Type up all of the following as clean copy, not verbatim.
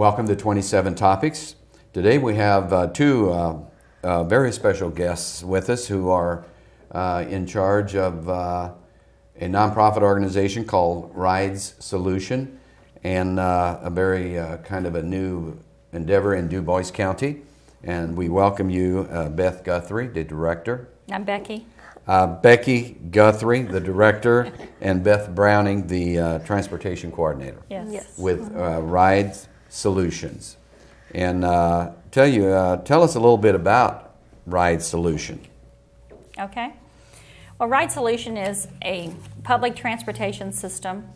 Welcome to 27 Topics. Today we have two very special guests with us who are in charge of a nonprofit organization called Rides Solution, and a very kind of a new endeavor in Dubois County. And we welcome you, Beth Guthrie, the director. I'm Becky. Becky Gunthrie, the director, and Beth Browning, the transportation coordinator. Yes. With Rides Solutions. And tell us a little bit about Ride Solution. Okay. Well, Ride Solution is a public transportation system.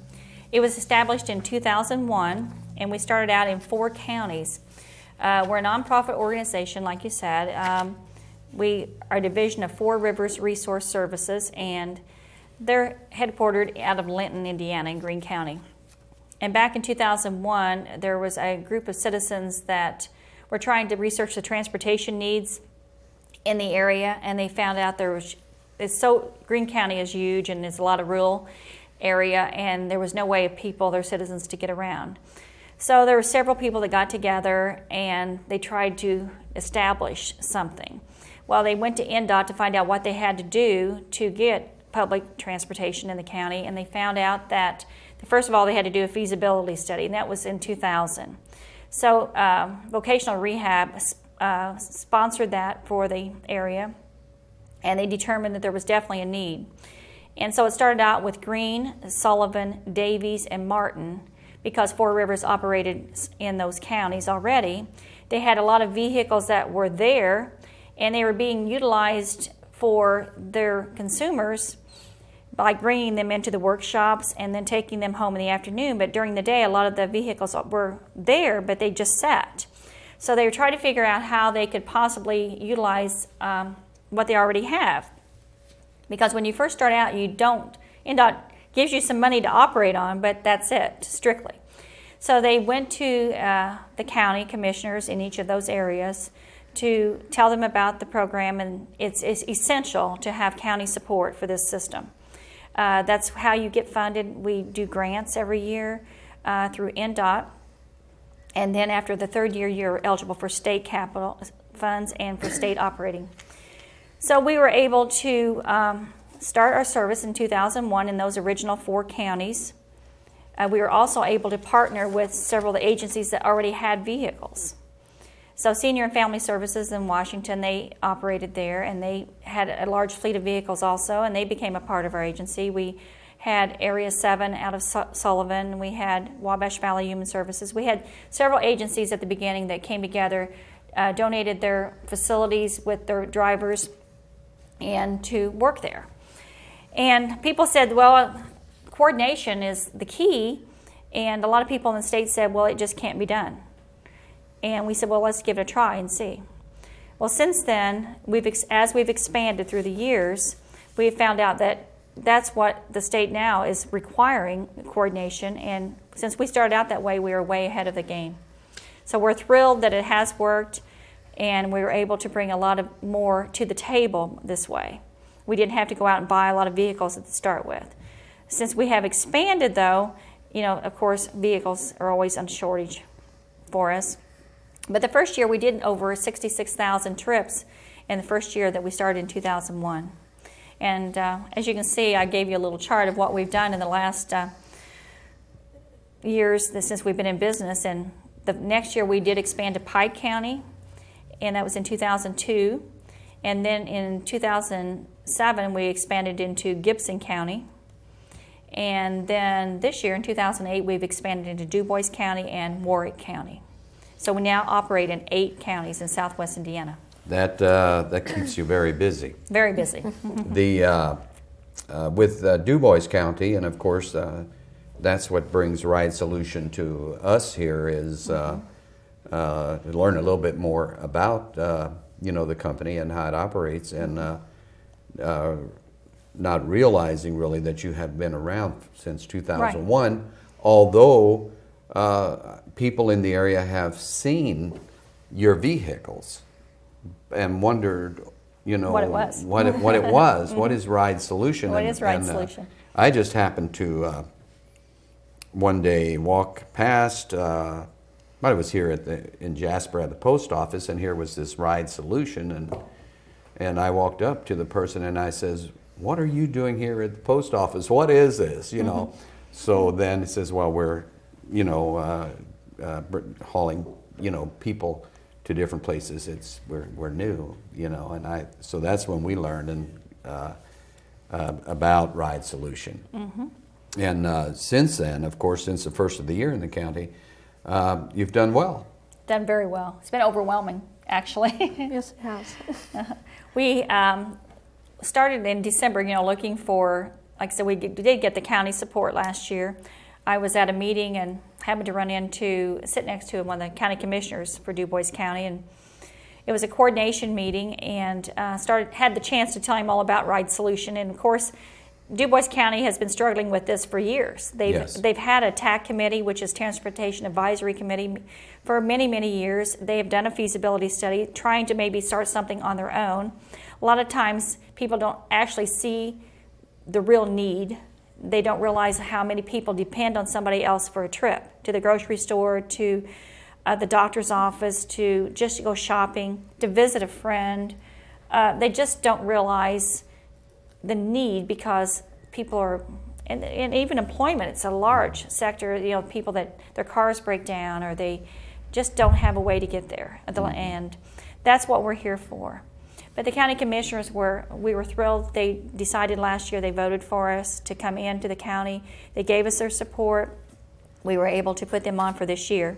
It was established in 2001, and we started out in 4 counties. We're a nonprofit organization, like you said. We are a division of 4 Rivers Resource Services, and they're headquartered out of Linton, Indiana, in Greene County. And back in 2001, there was a group of citizens that were trying to research the transportation needs in the area, and they found out Greene County is huge, and there's a lot of rural area, and there was no way of their citizens, to get around. So there were several people that got together, and they tried to establish something. Well, they went to NDOT to find out what they had to do to get public transportation in the county, and they found out that, first of all, they had to do a feasibility study, and that was in 2000. So Vocational Rehab sponsored that for the area, and they determined that there was definitely a need. And so it started out with Greene, Sullivan, Davies, and Martin, because 4 Rivers operated in those counties already. They had a lot of vehicles that were there, and they were being utilized for their consumers by bringing them into the workshops and then taking them home in the afternoon. But during the day, a lot of the vehicles were there, but they just sat. So they were trying to figure out how they could possibly utilize what they already have. Because when you first start out, NDOT gives you some money to operate on, but that's it, strictly. So they went to the county commissioners in each of those areas to tell them about the program, and it's essential to have county support for this system. That's how you get funded. We do grants every year through NDOT, and then after the 3rd year, you're eligible for state capital funds and for state operating. So we were able to start our service in 2001 in those original 4 counties. We were also able to partner with several of the agencies that already had vehicles. So Senior and Family Services in Washington, they operated there, and they had a large fleet of vehicles also, and they became a part of our agency. We had Area 7 out of Sullivan. We had Wabash Valley Human Services. We had several agencies at the beginning that came together, donated their facilities with their drivers, and to work there. And people said, well, coordination is the key, and a lot of people in the state said, well, it just can't be done. And we said, well, let's give it a try and see. Well, since then, as we've expanded through the years, we've found out that that's what the state now is requiring, coordination, and since we started out that way, we are way ahead of the game. So we're thrilled that it has worked, and we were able to bring a lot more to the table this way. We didn't have to go out and buy a lot of vehicles to start with. Since we have expanded, though, of course, vehicles are always on shortage for us. But the first year, we did over 66,000 trips in the first year that we started in 2001. And as you can see, I gave you a little chart of what we've done in the last years since we've been in business. And the next year, we did expand to Pike County, and that was in 2002. And then in 2007, we expanded into Gibson County. And then this year, in 2008, we've expanded into Dubois County and Warwick County. So we now operate in 8 counties in southwest Indiana. That keeps you very busy. Very busy. With Dubois County, and of course, that's what brings Ride Solution to us here, is to learn a little bit more about the company and how it operates, and not realizing really that you have been around since 2001, right. Although people in the area have seen your vehicles and wondered, what it was. What it was. What is Ride Solution? What is Ride Solution? I just happened to one day walk past but it was here in Jasper at the post office, and here was this ride solution, and I walked up to the person and I says, "What are you doing here at the post office? What is this?" You know. So then he says, "Well, we're, you know, hauling, you know, people to different places. We're new, you know." And so that's when we learned about Ride Solution. And since then, of course, since the first of the year in the county, you've done well. Done very well. It's been overwhelming, actually. Yes, it has. We started in December, you know, looking for, like I said, we did get the county support last year. I was at a meeting and happened to sit next to one of the county commissioners for Dubois County, and it was a coordination meeting, and had the chance to tell him all about Ride Solution. And of course, Dubois County has been struggling with this for years. They've had a TAC committee, which is Transportation Advisory Committee, for many, many years. They have done a feasibility study, trying to maybe start something on their own. A lot of times, people don't actually see the real need. They don't realize how many people depend on somebody else for a trip to the grocery store, to the doctor's office, to just go shopping, to visit a friend. They just don't realize the need, because people are, and even employment, it's a large sector, you know, people that their cars break down or they just don't have a way to get there. And that's what we're here for. But the county commissioners we were thrilled. They decided last year, they voted for us to come into the county. They gave us their support. We were able to put them on for this year.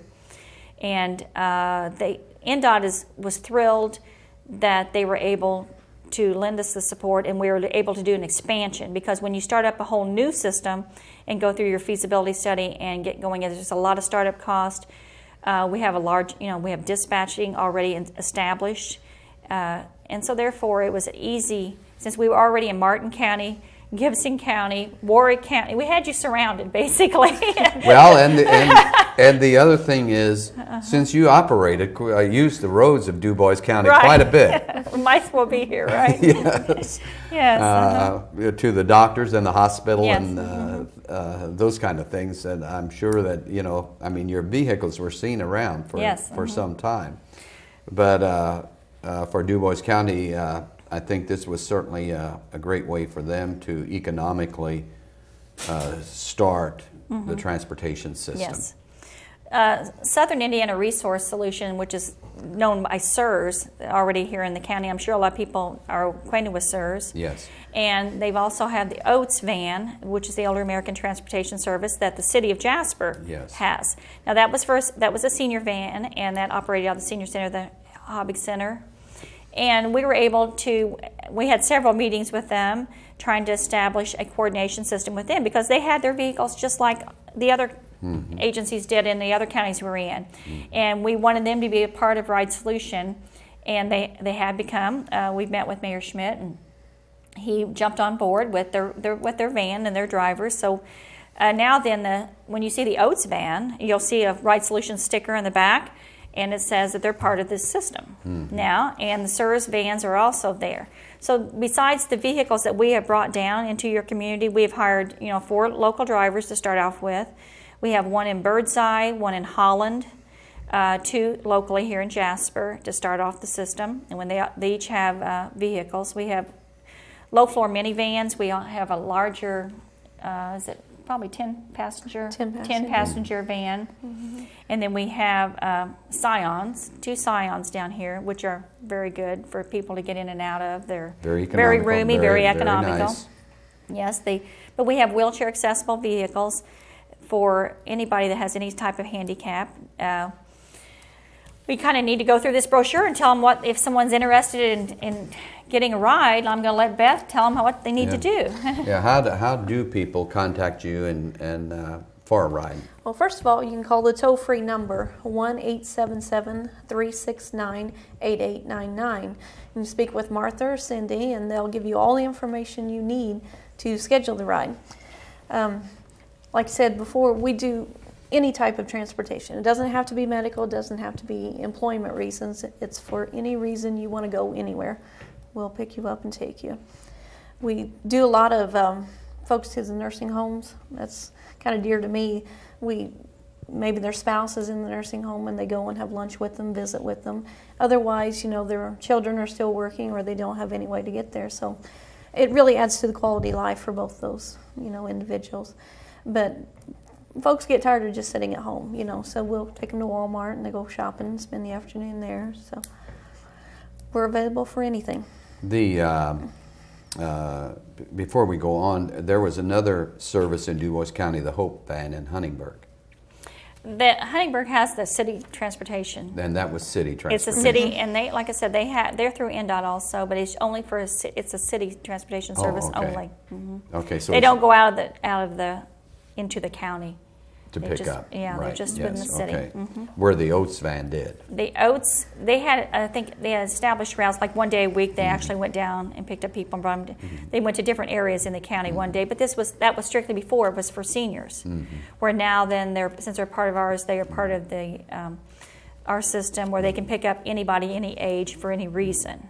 And NDOT was thrilled that they were able to lend us the support, and we were able to do an expansion, because when you start up a whole new system and go through your feasibility study and get going, there's a lot of startup cost. We have we have dispatching already established, and so therefore it was easy, since we were already in Martin County, Gibson County, Warwick County. We had you surrounded, basically. Well, and the other thing is, since you used the roads of Dubois County quite a bit. We might as well be here, right? Yes. Yes. To the doctors and the hospital, Yes. and those kind of things. And I'm sure that, you know, I mean, your vehicles were seen around for some time. But for Dubois County, I think this was certainly a great way for them to economically start the transportation system. Yes. Southern Indiana Resource Solution, which is known by SERS, already here in the county. I'm sure a lot of people are acquainted with SERS. Yes. And they've also had the OATS van, which is the Older American Transportation Service that the city of Jasper has. Now that was a senior van, and that operated out of the senior center, the Hobby Center. And we had several meetings with them trying to establish a coordination system with them, because they had their vehicles just like the other agencies did in the other counties we're in. And we wanted them to be a part of Ride Solution, and they have become. We've met with Mayor Schmidt, and he jumped on board with their van and their drivers. So now then, when you see the OATS van, you'll see a Ride Solution sticker in the back, and it says that they're part of this system now, and the SERS vans are also there. So besides the vehicles that we have brought down into your community, we have hired 4 local drivers to start off with. We have one in Birdseye, one in Holland, 2 locally here in Jasper to start off the system. And when they each have vehicles, we have low floor minivans. We have a larger, probably 10 passenger van. And then we have Scions, 2 Scions down here, which are very good for people to get in and out of. They're very roomy, very economical. Very nice. Yes, but we have wheelchair accessible vehicles for anybody that has any type of handicap. We kind of need to go through this brochure and tell them if someone's interested in getting a ride. I'm going to let Beth tell them what they need to do. How do people contact you and for a ride? Well, first of all, you can call the toll-free number, 1-877-369-8899. You can speak with Martha or Cindy, and they'll give you all the information you need to schedule the ride. Like I said before, we do any type of transportation. It doesn't have to be medical, it doesn't have to be employment reasons. It's for any reason you want to go anywhere. We'll pick you up and take you. We do a lot of folks to the nursing homes. That's kind of dear to me. We maybe their spouse is in the nursing home and they go and have lunch with them, visit with them. Otherwise, their children are still working or they don't have any way to get there. So it really adds to the quality of life for both those, individuals. But folks get tired of just sitting at home, so we'll take them to Walmart and they go shopping and spend the afternoon there. So we're available for anything. Before we go on, there was another service in Dubois County, the Hope Van in Huntingburg. Huntingburg has the city transportation. And that was city transportation. It's a city, and they, like I said, they're through NDOT also, but it's only for it's a city transportation service okay. only. Okay, so they don't go out of the into the county to they pick just, up. Yeah, right. they're just within the city. Okay. Where the Oats van did. The Oats, they had, I think, they had established routes. Like one day a week, they actually went down and picked up people and brought them. They went to different areas in the county one day, but that was strictly before. It was for seniors. Where now, then, since they're part of ours, they are part of the our system where they can pick up anybody, any age, for any reason.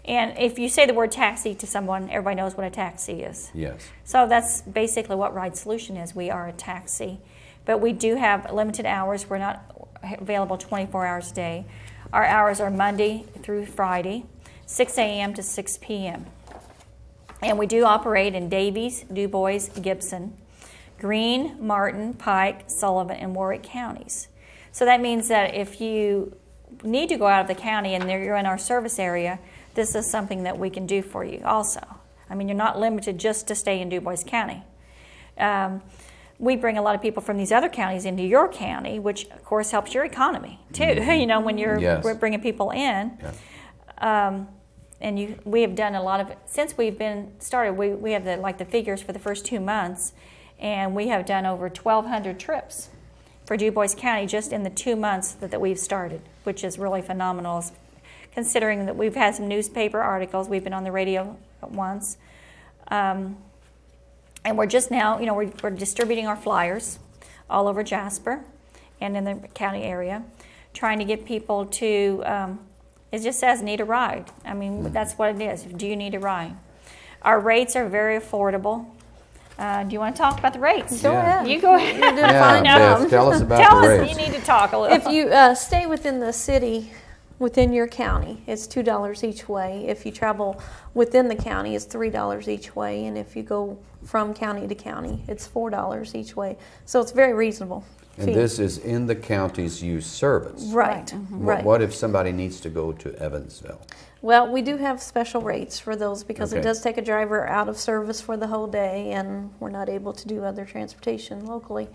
And if you say the word taxi to someone, everybody knows what a taxi is. Yes. So that's basically what Ride Solution is. We are a taxi. But we do have limited hours. We're not available 24 hours a day. Our hours are Monday through Friday, 6 a.m. to 6 p.m. And we do operate in Davies, Dubois, Gibson, Greene, Martin, Pike, Sullivan, and Warwick counties. So that means that if you need to go out of the county and you're in our service area, this is something that we can do for you also. I mean, you're not limited just to stay in Dubois County. We bring a lot of people from these other counties into your county, which of course helps your economy too. When we're bringing people in. Yeah. And we have done a lot of, since we've been started, we have the figures for the first 2 months, and we have done over 1,200 trips for Dubois County just in the 2 months that we've started, which is really phenomenal, considering that we've had some newspaper articles. We've been on the radio once. And we're just now, we're distributing our flyers all over Jasper and in the county area, trying to get people to, it just says need a ride. I mean, that's what it is. Do you need a ride? Our rates are very affordable. Do you want to talk about the rates? Go ahead. You go ahead. You're doing fine. Beth, tell us about the rates. You need to talk a little. If you stay within the city, within your county, it's $2 each way. If you travel within the county, it's $3 each way. And if you go from county to county, it's $4 each way. So it's very reasonable. And this is in the counties you service. Right. Right. What if somebody needs to go to Evansville? Well, we do have special rates for those because Okay. it does take a driver out of service for the whole day, and we're not able to do other transportation locally.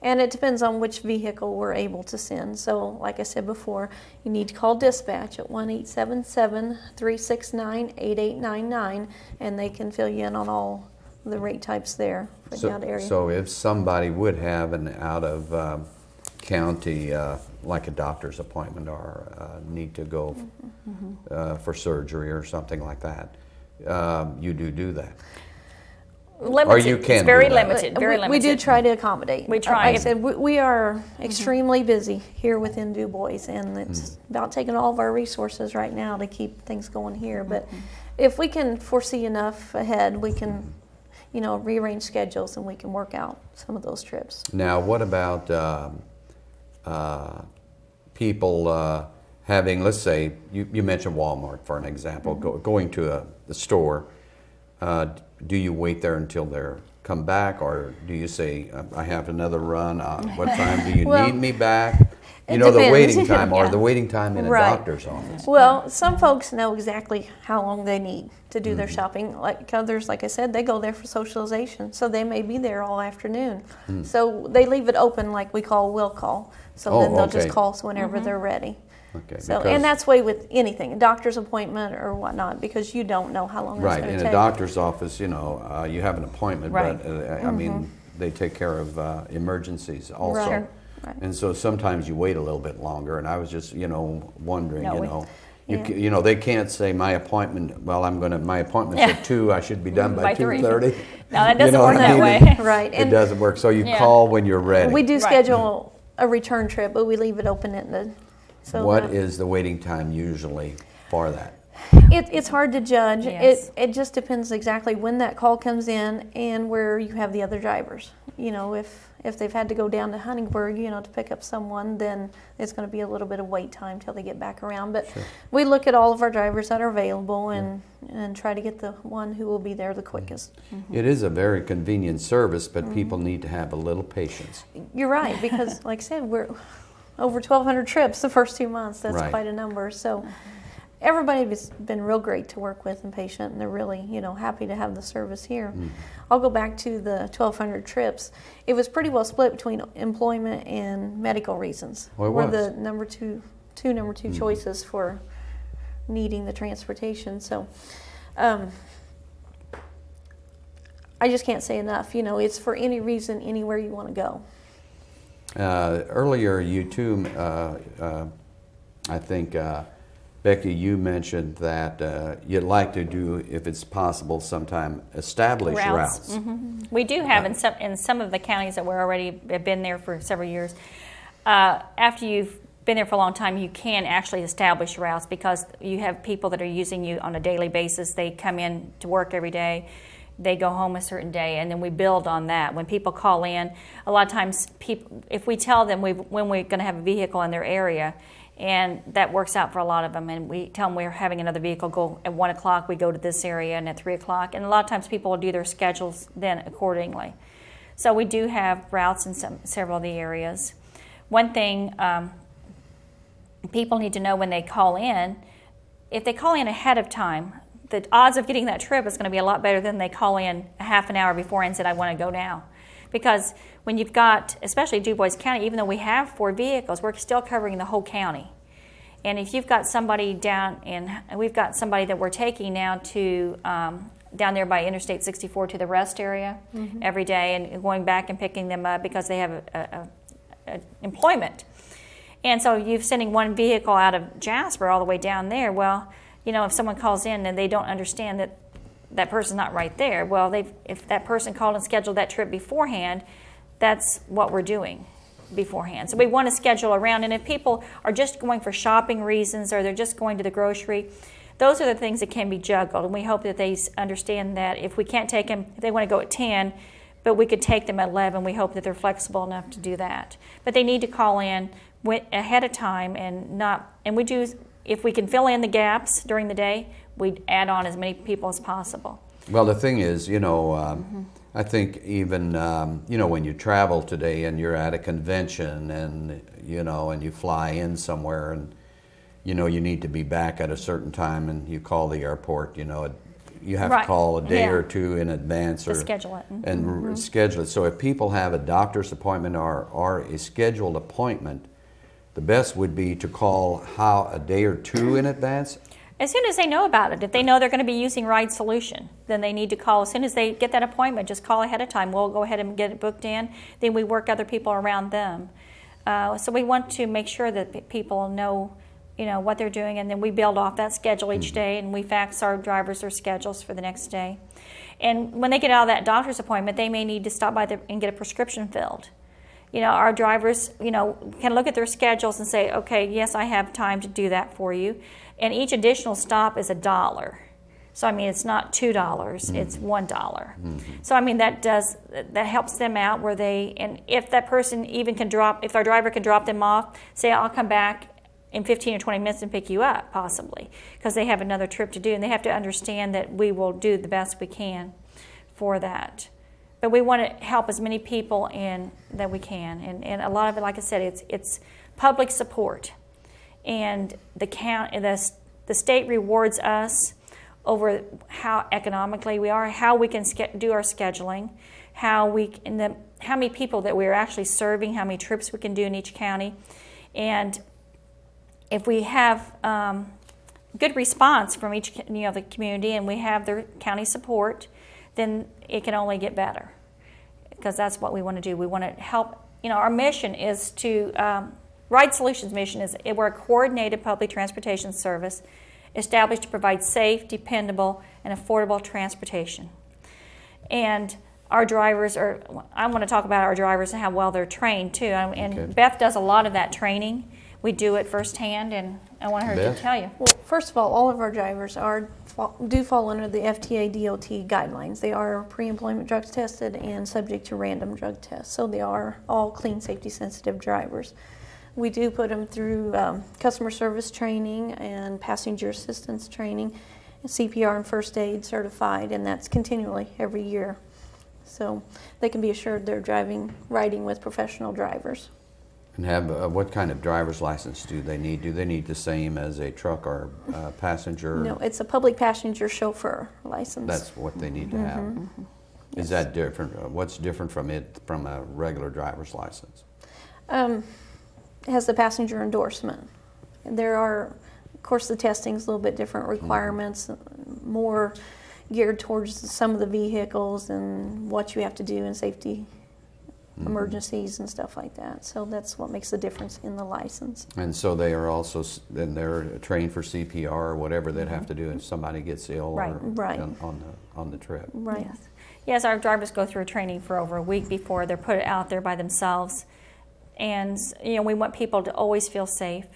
And it depends on which vehicle we're able to send. So, like I said before, you need to call dispatch at 1-877-369-8899, and they can fill you in on all the rate types there for the out area. So if somebody would have an out-of-county, like a doctor's appointment or need to go for surgery or something like that, you do that? Limited. Or you can it's very do that. limited. Very limited. We do try to accommodate. We try. Like I said, we are extremely busy here within Dubois, and it's about taking all of our resources right now to keep things going here. But if we can foresee enough ahead, we can, rearrange schedules and we can work out some of those trips. Now, what about people having, let's say, you mentioned Walmart for an example, going to the store. Do you wait there until they come back, or do you say, I have another run? What time do you need me back? It The depends. waiting time or Yeah. the waiting time in a Right. doctor's office. Well, some folks know exactly how long they need to do their shopping. Like others, like I said, they go there for socialization, so they may be there all afternoon. So they leave it open, like we call will call. So then they'll just call us whenever they're ready. Okay. So, and that's way with anything, a doctor's appointment or whatnot, because you don't know how long it's right. going to In take. a doctor's office, you have an appointment, Right. but I mean, they take care of emergencies also. Right. Right. And so sometimes you wait a little bit longer, and I was just, wondering, No, they can't say my appointment, my appointment's at 2, I should be done by 3. 2:30. No, that doesn't work that way. Right. It doesn't work, so you call when you're ready. We do Right. schedule a return trip, but we leave it open-ended. So What is the waiting time usually for that? It's hard to judge. Yes. It just depends exactly when that call comes in and where you have the other drivers. you know, if they've had to go down to Huntingburg, you know, to pick up someone, then it's going to be a little bit of wait time till they get back around. But Sure. we look at all of our drivers that are available and try to get the one who will be there the quickest. It is a very convenient service, but people need to have a little patience. You're right, because like I said, we're over 1,200 trips the first 2 months. That's Right. quite a number. So everybody's been real great to work with and patient, and they're really, you know, happy to have the service here. I'll go back to the 1,200 trips. It was pretty well split between employment and medical reasons. Oh, it Were was. the number two choices for needing the transportation. So I just can't say enough. You know, it's for any reason, anywhere you want to go. Earlier, you too, I think, Becky, you mentioned that you'd like to do, if it's possible, sometime establish routes. We do have in some of the counties that have been there for several years. After you've been there for a long time, you can actually establish routes because you have people that are using you on a daily basis. They come in to work every day. They go home a certain day, and then we build on that. When people call in, a lot of times, if we tell them when we're going to have a vehicle in their area, and that works out for a lot of them, and we tell them we're having another vehicle go at 1 o'clock, we go to this area, and at 3 o'clock, and a lot of times people will do their schedules then accordingly. So we do have routes in several of the areas. One thing people need to know when they call in, if they call in ahead of time, the odds of getting that trip is going to be a lot better than they call in a half an hour before and said, I want to go now. Because when you've got, especially Dubois County, even though we have 4 vehicles, we're still covering the whole county. And if you've got somebody we've got somebody that we're taking now to down there by Interstate 64 to the rest area every day and going back and picking them up because they have a employment. And so you're sending one vehicle out of Jasper all the way down there. Well, you know, if someone calls in and they don't understand that person's not right there, well, if that person called and scheduled that trip beforehand, that's what we're doing beforehand. So we want to schedule around, and if people are just going for shopping reasons or they're just going to the grocery, those are the things that can be juggled, and we hope that they understand that if we can't take them, if they want to go at 10, but we could take them at 11, we hope that they're flexible enough to do that. But they need to call in ahead of time and we do, if we can fill in the gaps during the day, we add on as many people as possible. Well, the thing is, you know, I think even, you know, when you travel today and you're at a convention and, you know, and you fly in somewhere and, you know, you need to be back at a certain time and you call the airport, you know, you have to call a day or two in advance to schedule it. And schedule it. So if people have a doctor's appointment or a scheduled appointment, the best would be to call a day or two in advance. As soon as they know about it, if they know they're going to be using Ride Solution, then they need to call. As soon as they get that appointment, just call ahead of time. We'll go ahead and get it booked in. Then we work other people around them. So we want to make sure that people know, you know, what they're doing, and then we build off that schedule each day, and we fax our drivers their schedules for the next day. And when they get out of that doctor's appointment, they may need to stop by and get a prescription filled. You know, our drivers, you know, can look at their schedules and say, okay, yes, I have time to do that for you. And each additional stop is $1. So, I mean, it's not $2, it's $1. So, I mean, that helps them out where and if that person even if our driver can drop them off, say, I'll come back in 15 or 20 minutes and pick you up, possibly, because they have another trip to do. And they have to understand that we will do the best we can for that. But we want to help as many people that we can. And a lot of it, like I said, it's public support. And the state rewards us over how economically we are, how we can do our scheduling, how many people that we are actually serving, how many trips we can do in each county. And if we have good response from each the community and we have their county support, then it can only get better, because that's what we want to do. We want to help. Our mission is to Ride Solutions' mission is we're a coordinated public transportation service established to provide safe, dependable, and affordable transportation. And our drivers I want to talk about our drivers and how well they're trained too. And Okay. Beth does a lot of that training. we do it firsthand, and I want her Beth? to tell you. Well, first of all of our drivers do fall under the FTA DOT guidelines. They are pre-employment drug tested and subject to random drug tests, so they are all clean, safety sensitive drivers. We do put them through customer service training and passenger assistance training, CPR and first aid certified, and that's continually every year. So they can be assured they're riding with professional drivers. And have what kind of driver's license do they need? Do they need the same as a truck or passenger? No, it's a public passenger chauffeur license. That's what they need to have. Is that different? What's different from a regular driver's license? It has the passenger endorsement. There are, of course, the testing's a little bit different requirements, more geared towards some of the vehicles and what you have to do in safety emergencies and stuff like that. So that's what makes the difference in the license. And so they are also, then they're trained for CPR or whatever they'd have to do if somebody gets ill Right. or Right. on the trip. Right. Yes. Yes, our drivers go through training for over a week before they're put out there by themselves. And, you know, we want people to always feel safe.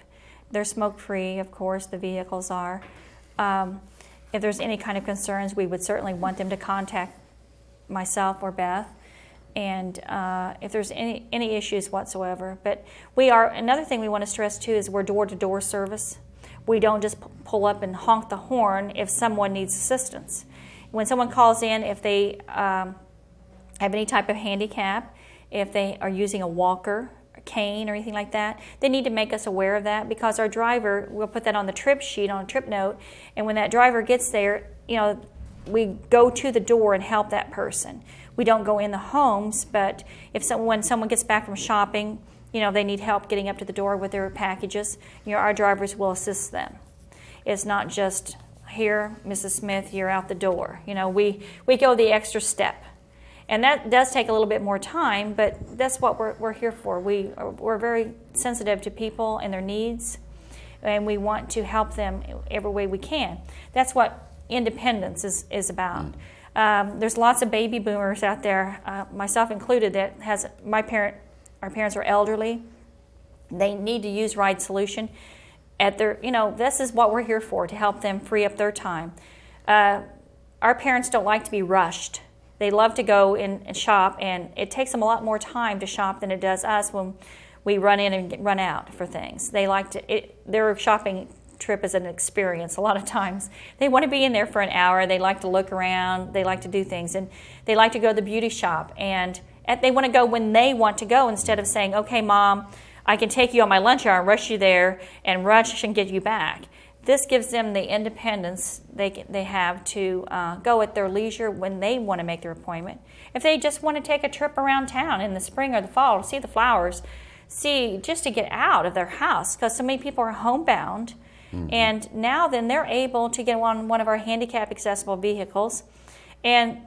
They're smoke-free, of course, the vehicles are. If there's any kind of concerns, we would certainly want them to contact myself or Beth. And if there's any issues whatsoever. But another thing we want to stress too is we're door-to-door service. We don't just pull up and honk the horn if someone needs assistance. When someone calls in, if they have any type of handicap, if they are using a walker, a cane, or anything like that, they need to make us aware of that, because our driver, we'll put that on the trip sheet, on a trip note, and when that driver gets there, you know, we go to the door and help that person. We don't go in the homes, but when someone gets back from shopping, you know, they need help getting up to the door with their packages, you know, our drivers will assist them. It's not just, here, Mrs. Smith, you're out the door. You know, we go the extra step. And that does take a little bit more time, but that's what we're here for. We're very sensitive to people and their needs, and we want to help them every way we can. That's what independence is about. There's lots of baby boomers out there, myself included, that our parents are elderly. They need to use Ride Solution this is what we're here for, to help them free up their time. Our parents don't like to be rushed. They love to go in and shop, and it takes them a lot more time to shop than it does us when we run in and run out for things. They like their shopping trip is an experience a lot of times. They want to be in there for an hour. They like to look around. They like to do things, and they like to go to the beauty shop, and they want to go when they want to go, instead of saying, okay, Mom, I can take you on my lunch hour and rush you there and rush and get you back. This gives them the independence they have to go at their leisure when they want to make their appointment. If they just want to take a trip around town in the spring or the fall to see the flowers, just to get out of their house, because so many people are homebound. And now then they're able to get on one of our handicap accessible vehicles, and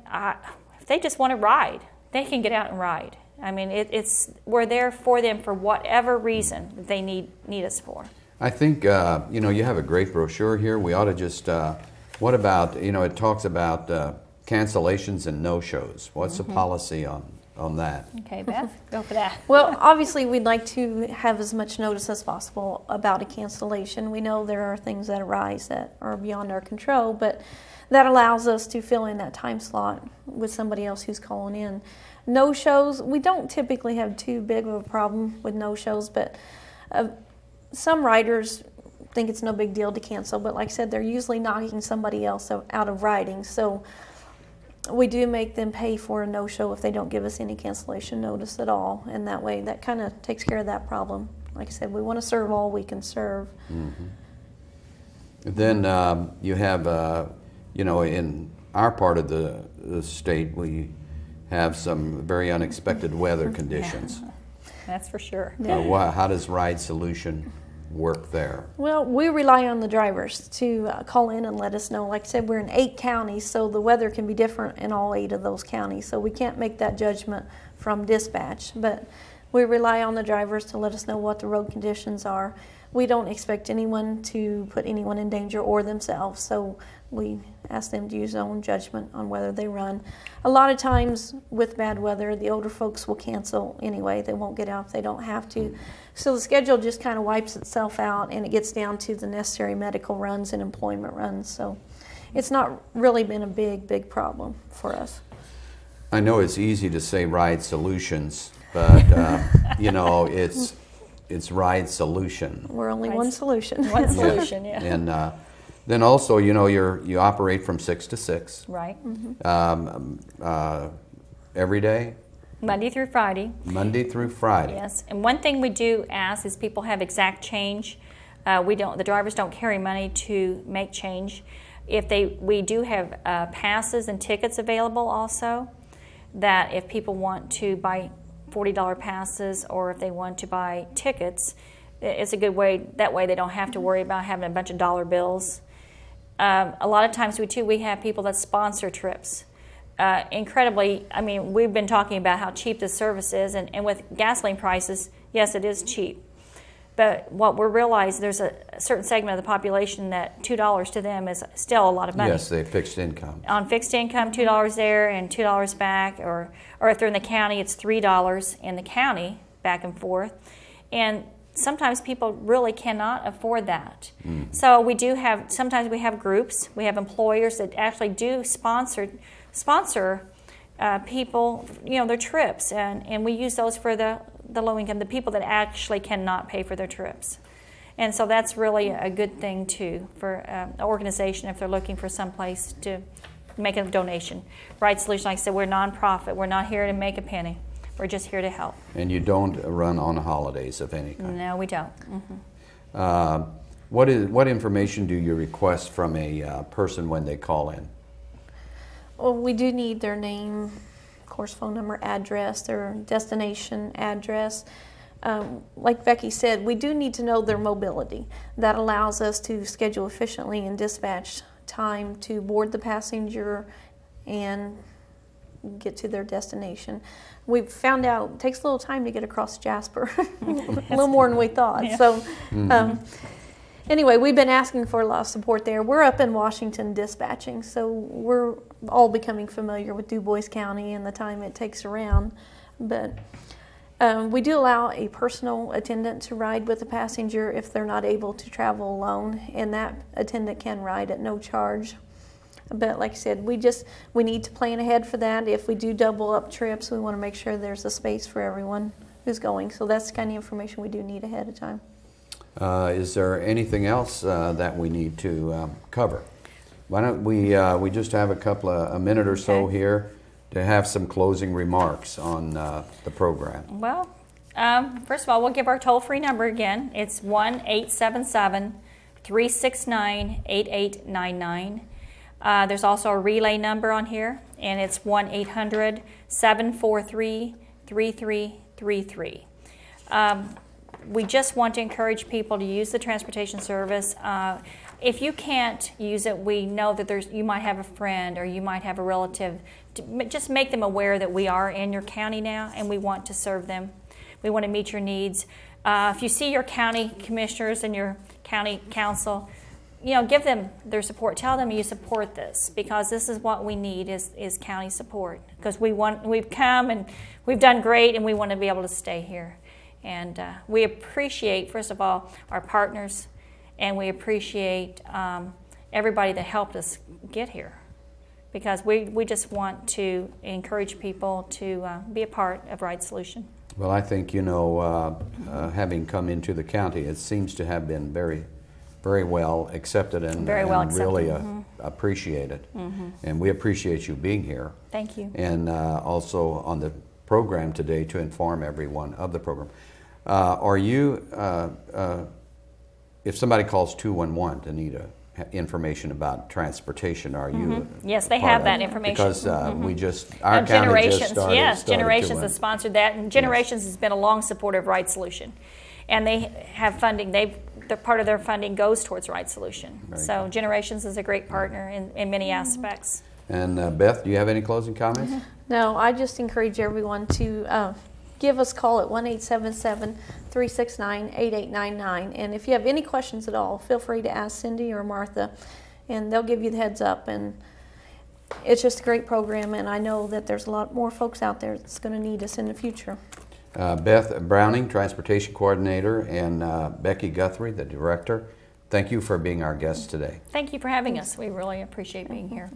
if they just want to ride, they can get out and ride. I mean, we're there for them for whatever reason that they need us for. I think, you have a great brochure here. We ought to just, what about, it talks about cancellations and no-shows. What's the policy on that? Okay, Beth, go for that. Well, obviously, we'd like to have as much notice as possible about a cancellation. We know there are things that arise that are beyond our control, but that allows us to fill in that time slot with somebody else who's calling in. No-shows, we don't typically have too big of a problem with no-shows, but some riders think it's no big deal to cancel, but like I said, they're usually knocking somebody else out of riding. So we do make them pay for a no-show if they don't give us any cancellation notice at all. And that way, that kind of takes care of that problem. Like I said, we want to serve all we can serve. Then you have, in our part of the state, we have some very unexpected weather conditions. That's for sure. How does Ride Solution work there? Well, we rely on the drivers to call in and let us know. Like I said, we're in 8 counties, so the weather can be different in all 8 of those counties. So we can't make that judgment from dispatch, but we rely on the drivers to let us know what the road conditions are. We don't expect anyone to put anyone in danger or themselves, so we ask them to use their own judgment on whether they run. A lot of times with bad weather, the older folks will cancel anyway. They won't get out if they don't have to. So the schedule just kind of wipes itself out, and it gets down to the necessary medical runs and employment runs. So it's not really been a big problem for us. I know it's easy to say Ride Solutions, but you know, it's Ride Solution. We're only one solution. One solution, yeah. And then also, you know, you operate from 6 to 6. Right. Every day? Monday through Friday. Monday through Friday. Yes. And one thing we do ask is people have exact change. The drivers don't carry money to make change. We do have passes and tickets available also, that if people want to buy $40 passes or if they want to buy tickets, it's a good way. That way they don't have to worry about having a bunch of dollar bills. A lot of times we have people that sponsor trips. Incredibly, I mean, we've been talking about how cheap this service is, and with gasoline prices, yes, it is cheap. But what we realize, there's a certain segment of the population that $2 to them is still a lot of money. Yes, they have fixed income. On fixed income, $2 there and $2 back, or if they're in the county, it's $3 in the county back and forth. And sometimes people really cannot afford that. So sometimes we have groups, we have employers that actually do sponsor people, you know, their trips, and we use those for the low income, the people that actually cannot pay for their trips. And so that's really a good thing too for an organization if they're looking for some place to make a donation. Ride Solution, like I said, we're a nonprofit. We're not here to make a penny. We're just here to help. And you don't run on holidays of any kind? No, we don't. Mm-hmm. What information do you request from a person when they call in? Well, we do need their name, of course, phone number, address, their destination address. Like Becky said, we do need to know their mobility. That allows us to schedule efficiently and dispatch time to board the passenger and get to their destination. We've found out it takes a little time to get across Jasper, a little more than we thought. Yeah. So anyway, we've been asking for a lot of support there. We're up in Washington dispatching, so we're all becoming familiar with Dubois County and the time it takes around. But we do allow a personal attendant to ride with a passenger if they're not able to travel alone, and that attendant can ride at no charge. But like I said, we need to plan ahead for that. If we do double up trips, we want to make sure there's a space for everyone who's going. So that's the kind of information we do need ahead of time. Is there anything else that we need to cover? Why don't we just have a minute or so here to have some closing remarks on the program? Well, first of all, we'll give our toll-free number again. It's 1-877-369-8899. There's also a relay number on here, and it's 1-800-743-3333. We just want to encourage people to use the transportation service. If you can't use it, we know that you might have a friend or you might have a relative. Just make them aware that we are in your county now and we want to serve them. We want to meet your needs. If you see your county commissioners and your county council, you know, give them their support. Tell them you support this, because this is what we need is county support. Because we've come and we've done great, and we want to be able to stay here. And we appreciate, first of all, our partners, and we appreciate everybody that helped us get here. Because we just want to encourage people to be a part of Ride Solution. Well, I think, you know, having come into the county, it seems to have been very well accepted and really appreciated. And we appreciate you being here. Thank you. And also on the program today to inform everyone of the program. Are you, if somebody calls 211 to need information about transportation, are you? Yes, they have that information. Because we just, our county just started. Yes, Generations has sponsored that, and Generations has been a long supporter of Ride Solution. And they have funding. Part of their funding goes towards Ride Solution. So Generations is a great partner in many aspects. And Beth, do you have any closing comments? No, I just encourage everyone to give us a call at 1-877-369-8899. And if you have any questions at all, feel free to ask Cindy or Martha. and they'll give you the heads up. And it's just a great program, and I know that there's a lot more folks out there that's going to need us in the future. Beth Browning, Transportation Coordinator, and Becky Gunthrie, the Director. Thank you for being our guest today. Thank you for having us. We really appreciate being here.